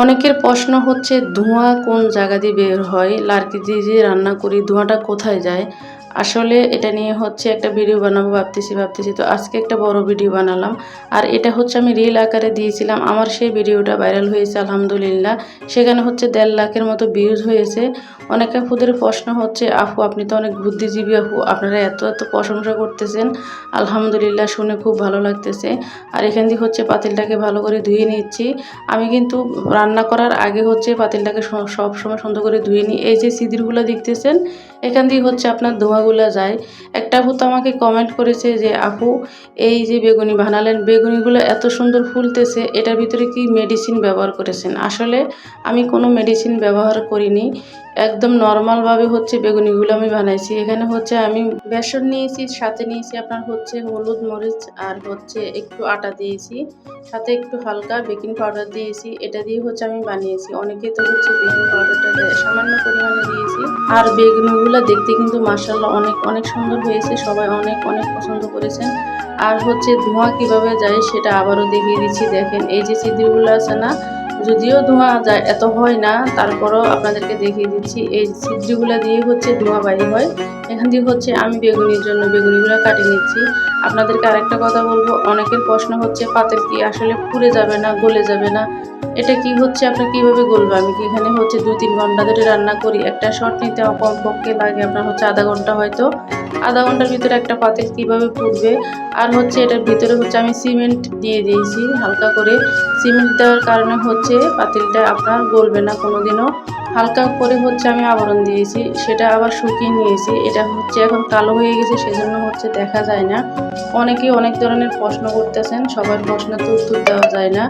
অনেকের প্রশ্ন হচ্ছে ধোঁয়া কোন জায়গা দিয়ে বের হয়, লার্কি দিয়ে যে রান্না করি ধোঁয়াটা কোথায় যায়। আসলে এটা নিয়ে হচ্ছে একটা ভিডিও বানাবো ভাবতেছি, তো আজকে একটা বড় ভিডিও বানালাম। আর এটা হচ্ছে আমি রিল আকারে দিয়েছিলাম, আমার সেই ভিডিওটা ভাইরাল হয়েছে আলহামদুলিল্লাহ। সেখানে হচ্ছে 1.5 লাখের মতো ভিউজ হয়েছে। অনেক আপুদের প্রশ্ন হচ্ছে, আপু আপনি তো অনেক বুদ্ধিজীবী আপু, আপনারা এত এত প্রশংসা করতেছেন, আলহামদুলিল্লাহ শুনে খুব ভালো লাগতেছে। আর এখান দিয়ে হচ্ছে পাতিলটাকে ভালো করে ধুয়ে নিচ্ছি। আমি কিন্তু রান্না করার আগে হচ্ছে পাতিলটাকে সব সময় সুন্দর করে ধুয়ে নিই। এই যে ছিদ্রগুলো দেখতেছেন, এখান দিয়ে হচ্ছে আপনার ধোঁয়াগুলো যায়। একটা আপু তো আমাকে কমেন্ট করেছে যে আপু এই যে বেগুনি বানালেন, বেগুনিগুলো এত সুন্দর ফুলতেছে, এটার ভিতরে কি মেডিসিন ব্যবহার করেছেন? আসলে আমি কোনো মেডিসিন ব্যবহার করিনি, একদম নর্মালভাবে হচ্ছে বেগুনিগুলো আমি বানাইছি। এখানে হচ্ছে আমি বেসন নিয়েছি, সাথে নিয়েছি আপনার হচ্ছে হলুদ মরিচ, আর হচ্ছে একটু আটা দিয়েছি, সাথে একটু হালকা বেকিং পাউডার দিয়েছি। এটা দিয়ে হচ্ছে আমি বানিয়েছি। অনেকে তো হচ্ছে বেকিং পাউডারটা দেয়, সামান্য পরিমাণে দিয়েছি। আর বেগুনিগুলো দেখতে কিন্তু মাশাআল্লাহ অনেক অনেক সুন্দর হয়েছে, সবাই অনেক অনেক পছন্দ করেছেন। আর হচ্ছে ধোঁয়া কিভাবে যায় সেটা আবারও দেখিয়ে দিচ্ছি। দেখেন এই যে ছিদ্রগুলো আছে না, যদিও ধোঁয়া যায় এত হয় না, তারপরও আপনাদেরকে দেখিয়ে দিচ্ছি। এই ছিদ্রগুলো দিয়ে হচ্ছে ধোঁয়া বাইর হয়। এখান দিয়ে হচ্ছে আমি বেগুনির জন্য বেগুনিগুলো কাটিয়ে নিচ্ছি। আপনাদেরকে আরেকটা কথা বলবো, অনেকের প্রশ্ন হচ্ছে পাতিল কি আসলে পুড়ে যাবে না, গলে যাবে না? এটা কি হচ্ছে আপনার কিভাবে গলবে? আমি কি এখানে হচ্ছে 2-3 ঘন্টা ধরে রান্না করি। একটা শট নিতে কমপক্ষে লাগে আপনার হচ্ছে আধা ঘন্টা, হয়তো আধা ঘন্টার ভিতরে একটা পাতিল কিভাবে পুড়বে। আর হচ্ছে এটার ভিতরে হচ্ছে আমি সিমেন্ট দিয়ে দিয়েছি হালকা করে। সিমেন্ট দেওয়ার কারণে হচ্ছে পাতিলটা আপনার গলবে না কোনোদিনও। হালকা করে হচ্ছে আমি আবরণ দিয়েছি, সেটা আবার শুকিয়ে নিয়েছি। এটা হচ্ছে এখন কালো হয়ে গেছে, সেজন্য হচ্ছে দেখা যায় না। অনেকে অনেক ধরনের প্রশ্ন করতেছেন, সবার প্রশ্নের তো উত্তর দেওয়া যায় না।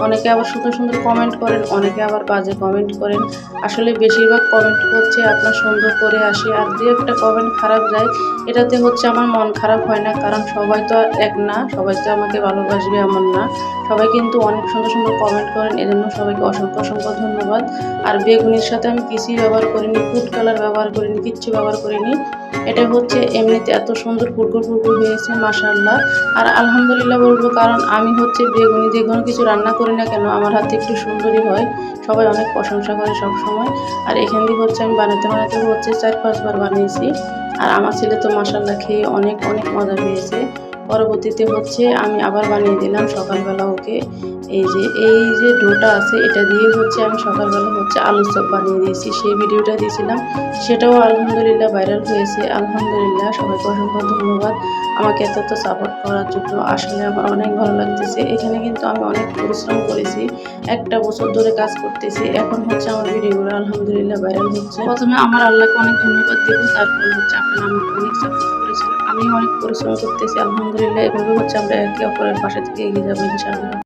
অনেকে আবার সুন্দর সুন্দর কমেন্ট করেন, অনেকে আবার বাজে কমেন্ট করেন। আসলে বেশিরভাগ কমেন্ট হচ্ছে আপনার সুন্দর করে আসে, আর দু একটা কমেন্ট খারাপ যায়, এটাতে হচ্ছে আমার মন খারাপ হয় না, কারণ সবাই তো আর এক না, সবাই তো আমাকে ভালোবাসবে এমন না। সবাই কিন্তু অনেক সুন্দর সুন্দর কমেন্ট করেন, এজন্য সবাইকে অসংখ্য অসংখ্য ধন্যবাদ। আর বেগুনির সাথে আমি কিছুই ব্যবহার করিনি, ফুড কালার ব্যবহার করিনি, কিচ্ছু ব্যবহার করিনি। এটা হচ্ছে এমনিতে এত সুন্দর ফুরকুর ফুরকুর হয়েছে মাশাআল্লাহ। আর আলহামদুলিল্লাহ বলবো, কারণ আমি হচ্ছে বেগুনি যে কোনো কিছু রান্না করি না কেন আমার হাতে একটু সুন্দরই হয়, সবাই অনেক প্রশংসা করে সব সময়। আর এখান দিয়ে হচ্ছে আমি বানাতে বানাতে হচ্ছে 4-5 বার বানিয়েছি। আর আমার ছেলে তো মাশাআল্লাহ খেয়ে অনেক অনেক মজা পেয়েছে। পরবর্তীতে হচ্ছে আমি আবার বানিয়ে দিলাম সকালবেলা ওকে। এই যে ডোটা আছে, এটা দিয়ে হচ্ছে আমি সকালবেলা হচ্ছে আলুর চপ বানিয়ে দিয়েছি, সেই ভিডিওটা দিয়েছিলাম, সেটাও আলহামদুলিল্লাহ ভাইরাল হয়েছে। আলহামদুলিল্লাহ সবাইকে অসংখ্য ধন্যবাদ আমাকে এত এত সাপোর্ট করার জন্য। আসলে আমার অনেক ভালো লাগতেছে। এখানে কিন্তু আমি অনেক পরিশ্রম করেছি, একটা বছর ধরে কাজ করতেছি, এখন হচ্ছে আমার ভিডিওগুলো আলহামদুলিল্লাহ ভাইরাল হচ্ছে। প্রথমে আমার আল্লাহকে অনেক ধন্যবাদ দেব, তারপরে হচ্ছে আপনারা আমাকে অনেক সাপোর্ট করেছিলেন। আমি অনেক পরিশ্রম করতেছি, আলহামদুলিল্লাহ এভাবে হচ্ছে আমরা একে অপরের পাশে থেকে এগিয়ে যাবো ইনশাআল্লাহ।